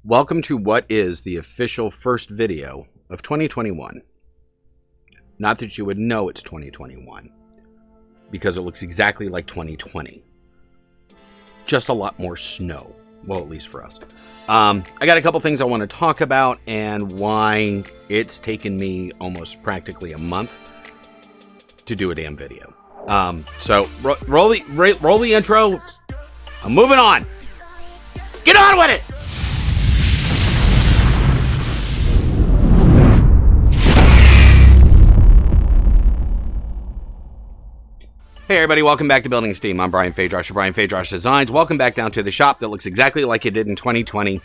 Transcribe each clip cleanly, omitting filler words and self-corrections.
Welcome to what is the official first video of 2021. Not that you would know it's 2021, because it looks exactly like 2020. Just a lot more snow. Well, at least for us. I got a couple things I want to talk about and why it's taken me almost practically a month to do a damn video. So roll the intro. I'm moving on. Get on with it. Hey everybody, welcome back to BuildingSteam. I'm Brian Fadrosh of Brian Fadrosh Designs. Welcome back down to the shop that looks exactly like it did in 2020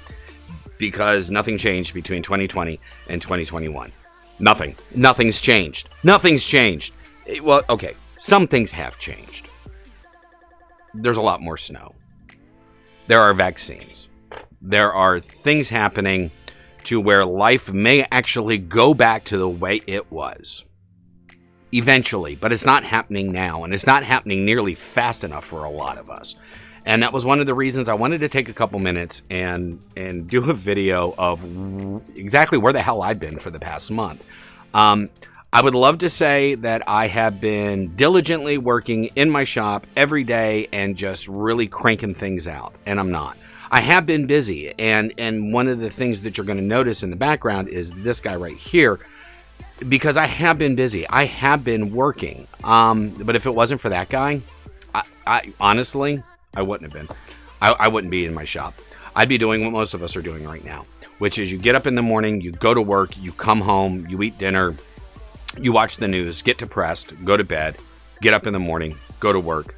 because nothing changed between 2020 and 2021. Nothing. Nothing's changed. Nothing's changed. Well, okay, some things have changed. There's a lot more snow. There are vaccines. There are things happening to where life may actually go back to the way it was. Eventually, but it's not happening now, and it's not happening nearly fast enough for a lot of us. And that was one of the reasons I wanted to take a couple minutes and do a video of exactly where the hell I've been for the past month. I would love to say that I have been diligently working in my shop every day and just really cranking things out, and I'm not. I have been busy, and one of the things that you're going to notice in the background is this guy right here. Because I have been busy. I have been working. But if it wasn't for that guy, I honestly, I wouldn't have been. I wouldn't be in my shop. I'd be doing what most of us are doing right now, which is you get up in the morning, you go to work, you come home, you eat dinner, you watch the news, get depressed, go to bed, get up in the morning, go to work,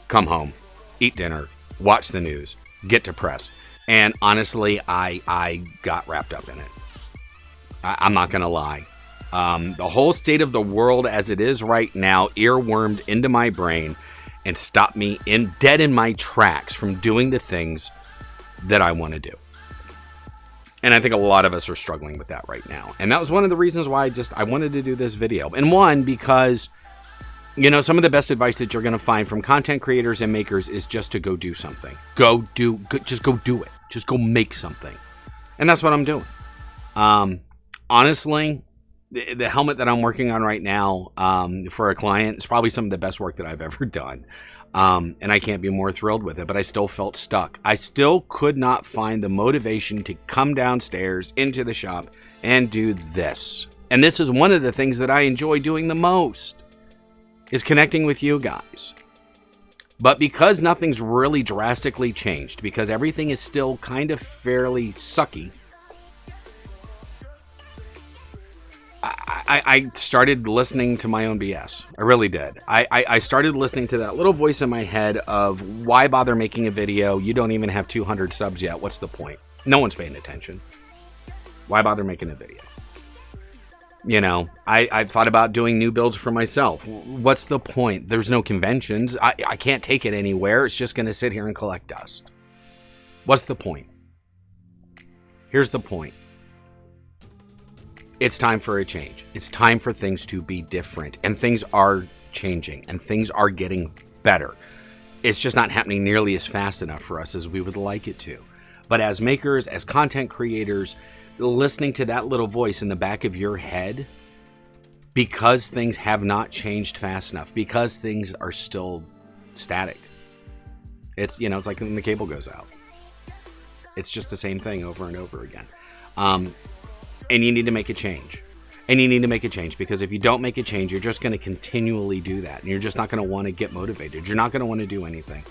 come home, eat dinner, watch the news, get depressed. And honestly, I got wrapped up in it. I'm not going to lie. The whole state of the world as it is right now earwormed into my brain and stopped me dead in my tracks from doing the things that I want to do. And I think a lot of us are struggling with that right now. And that was one of the reasons why I wanted to do this video. And one, because, you know, some of the best advice that you're going to find from content creators and makers is just to go do something. Just go do it. Just go make something. And that's what I'm doing. Honestly, the helmet that I'm working on right now for a client is probably some of the best work that I've ever done. And I can't be more thrilled with it, but I still felt stuck. I still could not find the motivation to come downstairs into the shop and do this. And this is one of the things that I enjoy doing the most, is connecting with you guys. But because nothing's really drastically changed, because everything is still kind of fairly sucky, I started listening to my own BS. I really did. I started listening to that little voice in my head of, why bother making a video? You don't even have 200 subs yet. What's the point? No one's paying attention. Why bother making a video? You know, I thought about doing new builds for myself. What's the point? There's no conventions. I can't take it anywhere. It's just going to sit here and collect dust. What's the point? Here's the point. It's time for a change. It's time for things to be different. And things are changing. And things are getting better. It's just not happening nearly as fast enough for us as we would like it to. But as makers, as content creators, listening to that little voice in the back of your head, because things have not changed fast enough, because things are still static. It's, you know, it's like when the cable goes out. It's just the same thing over and over again. And you need to make a change. And you need to make a change, because if you don't make a change, you're just going to continually do that. And you're just not going to want to get motivated. You're not going to want to do anything.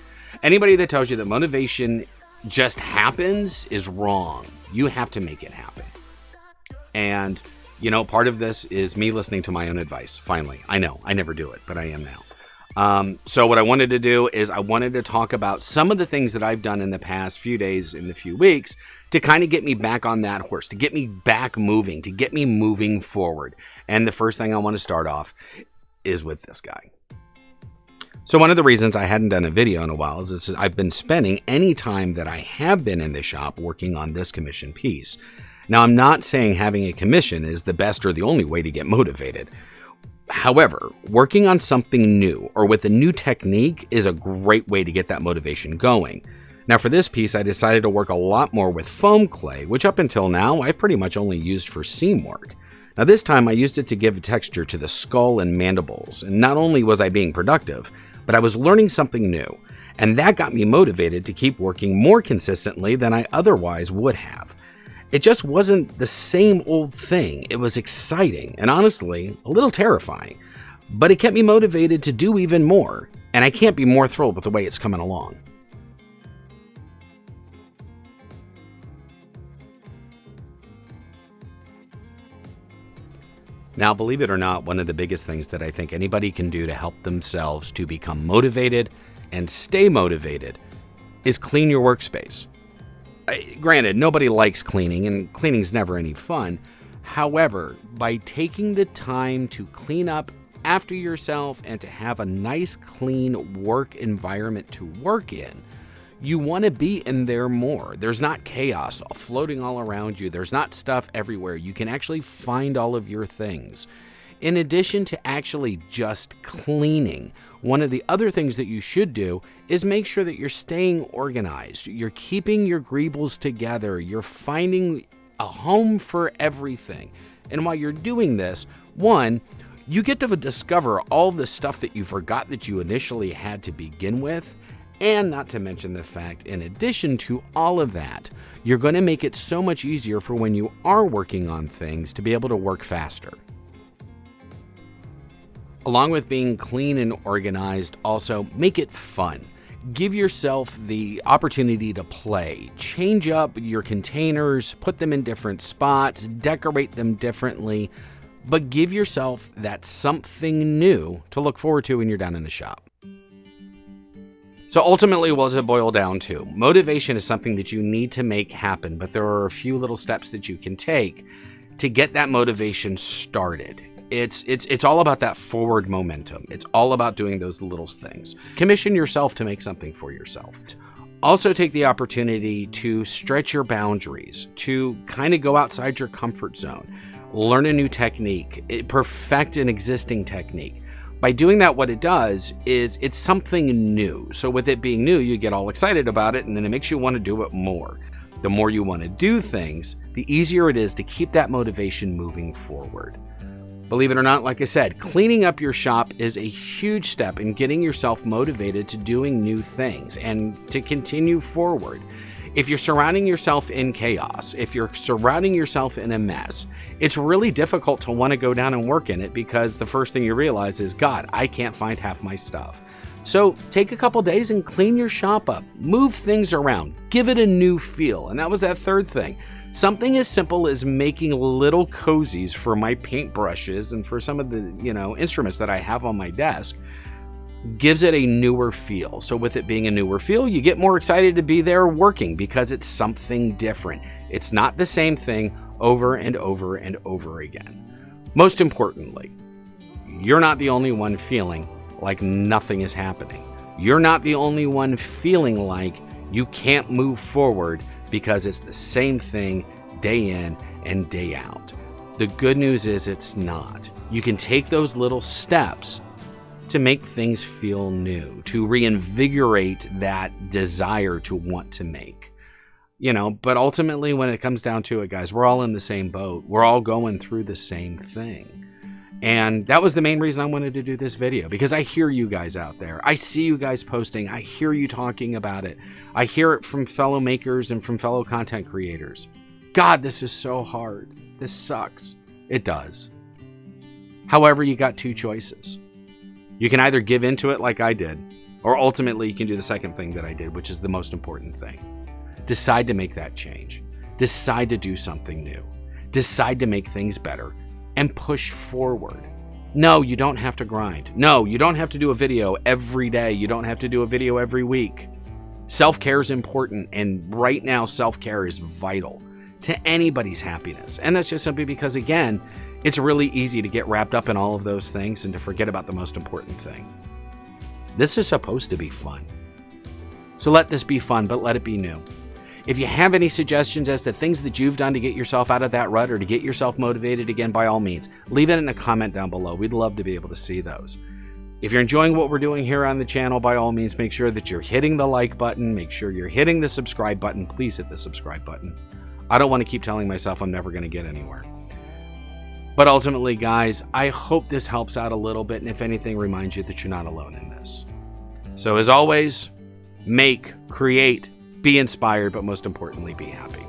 Anybody that tells you that motivation just happens is wrong. You have to make it happen. And, you know, part of this is me listening to my own advice. Finally, I know I never do it, but I am now. So what I wanted to do is I wanted to talk about some of the things that I've done in the past few days, in the few weeks, to kind of get me back on that horse, to get me back moving, to get me moving forward. And the first thing I want to start off is with this guy. So one of the reasons I hadn't done a video in a while is I've been spending any time that I have been in the shop working on this commission piece. Now, I'm not saying having a commission is the best or the only way to get motivated. However, working on something new or with a new technique is a great way to get that motivation going. Now for this piece, I decided to work a lot more with foam clay, which up until now, I've pretty much only used for seam work. Now this time I used it to give texture to the skull and mandibles, and not only was I being productive, but I was learning something new, and that got me motivated to keep working more consistently than I otherwise would have. It just wasn't the same old thing. It was exciting, and honestly, a little terrifying, but it kept me motivated to do even more, and I can't be more thrilled with the way it's coming along. Now, believe it or not, one of the biggest things that I think anybody can do to help themselves to become motivated and stay motivated is clean your workspace. Granted, nobody likes cleaning, and cleaning's never any fun. However, by taking the time to clean up after yourself and to have a nice, clean work environment to work in, you want to be in there more. There's not chaos floating all around you. There's not stuff everywhere. You can actually find all of your things. In addition to actually just cleaning, one of the other things that you should do is make sure that you're staying organized. You're keeping your greebles together. You're finding a home for everything. And while you're doing this, one, you get to discover all the stuff that you forgot that you initially had to begin with. And not to mention the fact, in addition to all of that, you're going to make it so much easier for when you are working on things to be able to work faster. Along with being clean and organized, also make it fun. Give yourself the opportunity to play. Change up your containers, put them in different spots, decorate them differently, but give yourself that something new to look forward to when you're down in the shop. So ultimately, what does it boil down to? Motivation is something that you need to make happen, but there are a few little steps that you can take to get that motivation started. It's all about that forward momentum. It's all about doing those little things. Commission yourself to make something for yourself. Also take the opportunity to stretch your boundaries, to kind of go outside your comfort zone, learn a new technique, perfect an existing technique. By doing that, what it does is it's something new. So with it being new, you get all excited about it, and then it makes you want to do it more. The more you want to do things, the easier it is to keep that motivation moving forward. Believe it or not, like I said, cleaning up your shop is a huge step in getting yourself motivated to doing new things and to continue forward. If you're surrounding yourself in chaos, if you're surrounding yourself in a mess, it's really difficult to want to go down and work in it because the first thing you realize is, God, I can't find half my stuff. So take a couple days and clean your shop up, move things around, give it a new feel. And that was that third thing. Something as simple as making little cozies for my paintbrushes and for some of the, instruments that I have on my desk gives it a newer feel. So with it being a newer feel, you get more excited to be there working because it's something different. It's not the same thing over and over and over again. Most importantly, you're not the only one feeling like nothing is happening. You're not the only one feeling like you can't move forward because it's the same thing day in and day out. The good news is it's not. You can take those little steps to make things feel new, to reinvigorate that desire to want to make. But ultimately when it comes down to it, guys, we're all in the same boat. We're all going through the same thing. And that was the main reason I wanted to do this video, because I hear you guys out there. I see you guys posting. I hear you talking about it. I hear it from fellow makers and from fellow content creators. God, this is so hard. This sucks. It does. However, you got two choices. You can either give into it like I did, or ultimately you can do the second thing that I did, which is the most important thing. Decide to make that change. Decide to do something new. Decide to make things better and push forward. No, you don't have to grind. No, you don't have to do a video every day. You don't have to do a video every week. Self-care is important, and right now self-care is vital to anybody's happiness. And that's just simply because, again, it's really easy to get wrapped up in all of those things and to forget about the most important thing. This is supposed to be fun. So let this be fun, but let it be new. If you have any suggestions as to things that you've done to get yourself out of that rut or to get yourself motivated again, by all means, leave it in a comment down below. We'd love to be able to see those. If you're enjoying what we're doing here on the channel, by all means, make sure that you're hitting the like button. Make sure you're hitting the subscribe button. Please hit the subscribe button. I don't want to keep telling myself I'm never going to get anywhere. But ultimately, guys, I hope this helps out a little bit, and if anything, reminds you that you're not alone in this. So as always, make, create, be inspired, but most importantly, be happy.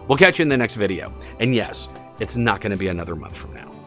We'll catch you in the next video. And yes, it's not going to be another month from now.